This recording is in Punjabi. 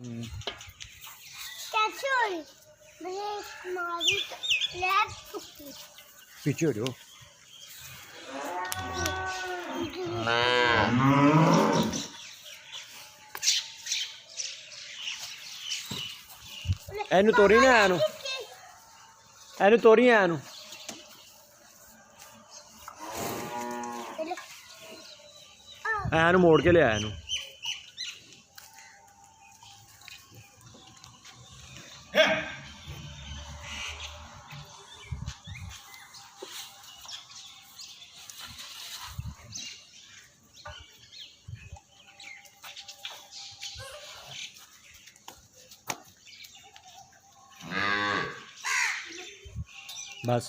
कैसे हो रही मुझे हमारी लैब छुट्टी पीछे हो जाओ। ਇਹਨੂੰ ਤੋਰੀ ਨਾ ਇਹਨੂੰ ਤੋਰੀ ਇਹਨੂੰ ਇਹਨੂੰ ਮੋੜ ਕੇ ਲਿਆ ਇਹਨੂੰ। बस